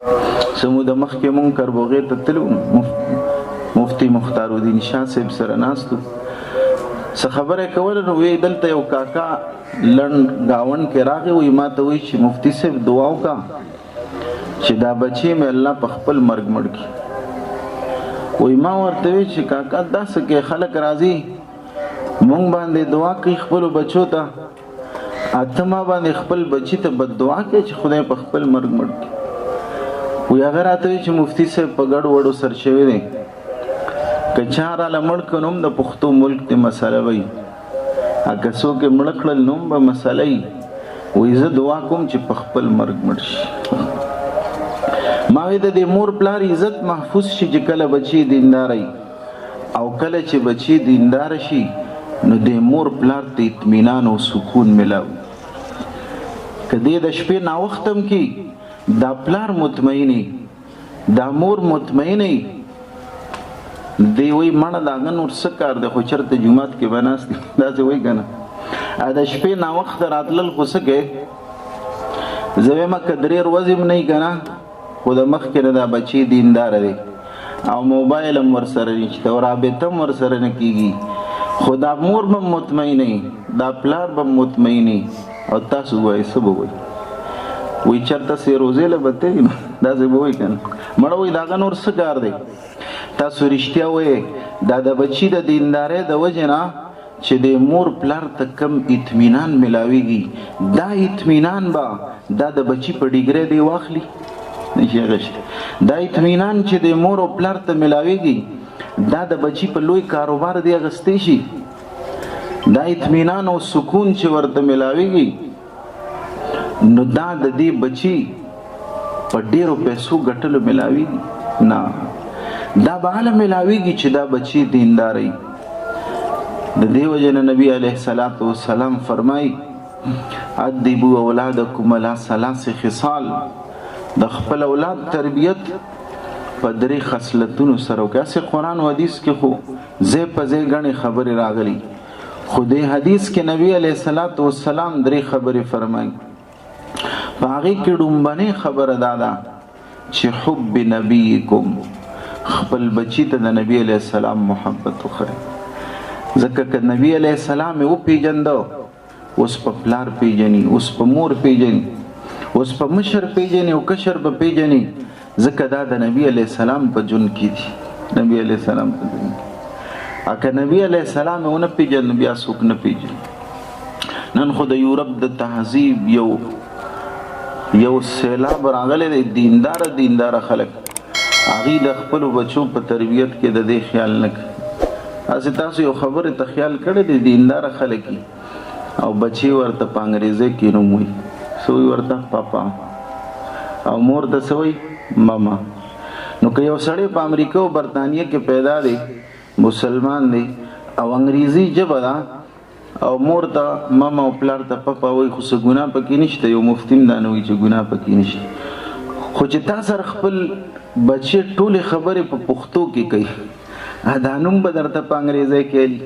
سمو د مخکې مونږ کربوغې ته تلو، مفتی مختار الدین شاه صاحب سره ناستو، څه خبره کوله نو وی دلته یو کاکا لنډ گاون کې راغی، وی ما ته وی چې مفتی صاحب دعا وکړه چې دا بچی مې الله په خپل مرګ مړ کړي. وی ما ورته وی چې کاکا داسې کې خلک راځي مونږ باندې دعا کوي خپل بچو ته، اته ما باندې خپل بچی ته بد دعا کوي چې خدای په خپل مرګ مړ کړي. وی هغه راته وی چې مفتی صاحب په ګډ وډو سر شوی دی، که چا راله مړ کړه نو د پښتو ملک ته مسله وي، که څوک یې مړه کړل نو به مسله وي. وایي زه دعا کوم چې په خپل مرګ مړ شي. ما وی د دې مور پلار عزت محفوظ شي چې کله بچي دیندار وي، او کله چې بچي دیندار شي نو د مور پلار ته اطمینان او سکون ملاوي. که دې د شپې ناوختم کې دا پلار مطمئني، دا مور مطمئني، دی وی مړه داغه نور څه کار دی، خو چېرته جومات کې به ناست دي داسې وایي که نه. د شپې ناوخته راتلل خو څه کوې، زه وایم که درې ورځې م نه وي که نه، خو د مخکې نه دا بچی دینداره دی او موبایل هم ورسره نشته او رابطه هم ورسره نه کېږي، خو دا مور به مطمئنه دا پلار به مطمئنه. او تاسو وایئ څه به وایي؟ وایي چېرته سیروزې له به تلي نو داسې به وایي که نه. مړه وایي داغه نور څه کار دی. تاسو رښتیا وایئ دا د بچي د دیندارۍ د وجې نه چې د مور پلار ته کم اطمینان ملاویږي، دا اطمینان به دا د بچي په ډیګرۍ دی واخلي نشي غشي. دا اطمینان چې د مور او پلار ته ملاویږي دا د بچي په لوی کاروبار دی اغستی شي. دا اطمینان او سکون چې ورته ملاویږي نو دا د دې بچي په ډیرو پیسو ګټلو ملاویږي نه، دا به هله ملاویږي چې دا بچي دینداري. د دې وجه نه نبی علیه الصلاۃ والسلام فرمایي ادبوا اولادکم علی ثلاث خصال، د خپل اولاد تربیت په درې خصلتونو سره وکړه. چې قرآن و حدیث کې خو ځای په ځای ګڼې خبرې راغلي، خو دې حدیث کې نبی علیه الصلاۃ والسلام درې خبرې فرمایي. په هغې کې ډومبنۍ خبره دا ده چې حب نبیکم، خپل بچی ته د نبی علیه السلام محبت وښیئ. ځکه که نبی علیه السلام یې وپېژنده اوس په پلار پیژني، اوس په مور پیژني، اوس په مشر پیژني او کشر به پیژني، ځکه دا د نبی علیه السلام په جون کې دي. نبی علیه السلام په جون کې که نبی علیه السلام یې ونه پیژني بیا څوک نه پیژني. نن خو د یورپ د تهذیب یو سیلاب راغلی دی، دینداره خلک هغوی د خپلو بچو په تربیت کې د دې خیال نه کوي. هسې تاسو یو خبرې ته خیال کړی دی دینداره خلک او بچی ورته په انګریزۍ کې نوم وایي، څه وایي ورته؟ پاپا، او مور ته څه وایي؟ ماما. نو که یو سړی په امریکا او برطانیه کې پیدا دی، مسلمان دی او انګریزي ژبه ده او مور ته ماما او پلار ته پاپا وایي، خو څه ګناه پکې نشته. یو مفتي هم دا نه وایي چې ګناه پکې نشته، خو چې تا سره خپل بچی ټولې خبرې په پښتو کې کوي، دا نوم به درته په انګریزۍ کې الي.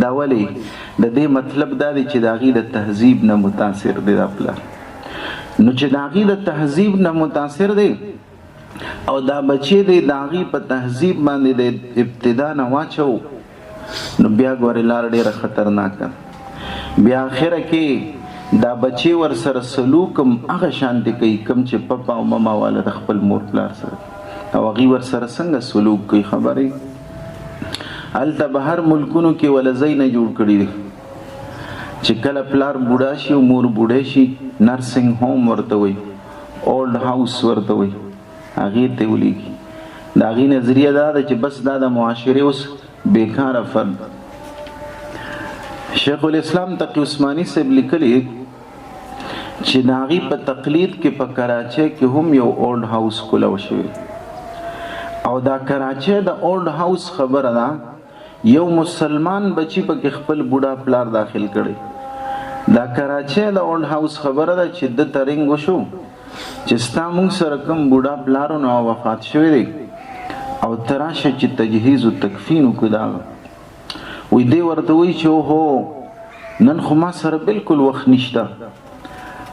دا ولې؟ د دې مطلب دا دی چې د هغې د تهذیب نه متاثر دی دا پلار. نو چې د هغې د تهذیب نه متاثر دی او دا بچی دی د هغې په تهذیب باندې د ابتدا نه واچو نو بیا ګورې لار ډېره خطرناکه. بیا آخره کې دا بچی ور سره سلوک هم هغه شانتې کوي کوم چې پپا او ماما والا د خپل مور پلار سره، او هغوی ور سره څنګه سلوک کوي خبرې. هلته به هر ملکونو کې وله ځای نه جوړ کړي دي چې کله پلار بوډا شي او مور بوډۍ شي نرسنګ هوم ورته وایي، اولډ هاوس ورته وایي، هغې ته ولیږي. د هغې نظریه دا ده چې بس دا د معاشرې اوس بیکاره فرد. شیخ الاسلام تقی عثماني صاحب لیکلي چې د هغې په تقلید کې په کراچۍ کې هم یو اولډ هاوس کولو شوی، او دا کراچۍ د اولډ هاوس خبره ده یو مسلمان بچی پکې خپل بوډا پلار داخل کړي. دا کراچۍ د اولډ هاوس خبره ده چې د ترنګ وشو چې ستا مونږ سره کوم بوډا پلارو نو وفات شوی دی او تراشه چې تجهیز و تکفین وکړو. دا وی دی ورته وایي چې اوهو نن خو ما سره بالکل وخت نشته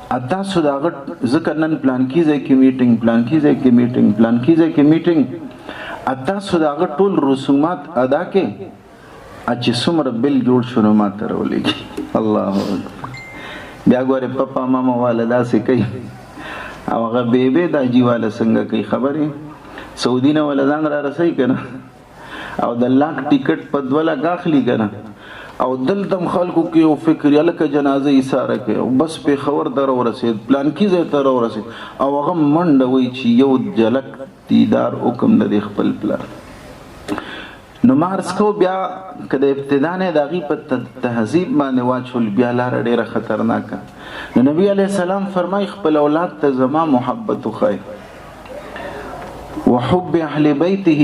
تاسو دا غټ ځکه نن پلان کیږي کې میټینګ پلان کیږي کې میټینګ پلان کیږي کې میټینګ تاسو دا غټ ټول رسومات ادا کې چې څومره بل جوړ شونه ماته راولېږي. الله بیا ګوره پپا ماما والا داسې کوي او هغه بیبي دا جیواله څنګه کوي خبرې سعودي نه ولا ځان را رسوي که نه او د لاک ټیکټ په 2 لک اخلي که نه او دلته خلکو کې یو فکر یا لکه جنازه ایثاره کوي او بس پېښور ته راورسېد پلان کې ځای ته راورسېد او هغه منډه وایي چې یو جلک دیدار حکم د دې خپل پلار. نو مارس کو بیا که د ابتدا نه د هغې په تهذیب باندې واچول بیا لاره ډېره خطرناکه. نو نبی علیه السلام فرمایي خپل اولاد ته زما محبت وښایي وحب اهل بیته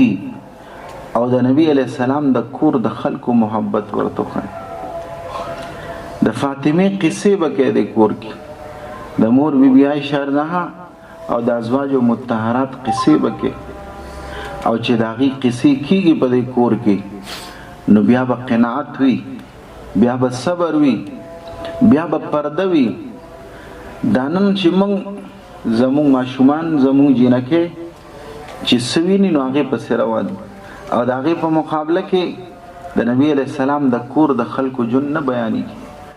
او د نبی علیه السلام د کور د خلکو محبت ورته وښایي. د فاطمې قصې به کوي د کور کې د مور بیبي عایشه رضیالله او د ازواجو مطهرات قصې به کوي او چې د هغې قصې کېږي په دې کور کې نو بیا به قناعت وي بیا به صبر وي بیا به پرده وي. دا نن چې موږ زموږ ماشومان زموږ جینکې چې څه ویني نو هغې پسې روان او د هغې په مقابله کې د نبی علیه السلام د کور د خلکو جون نه بیانېږي.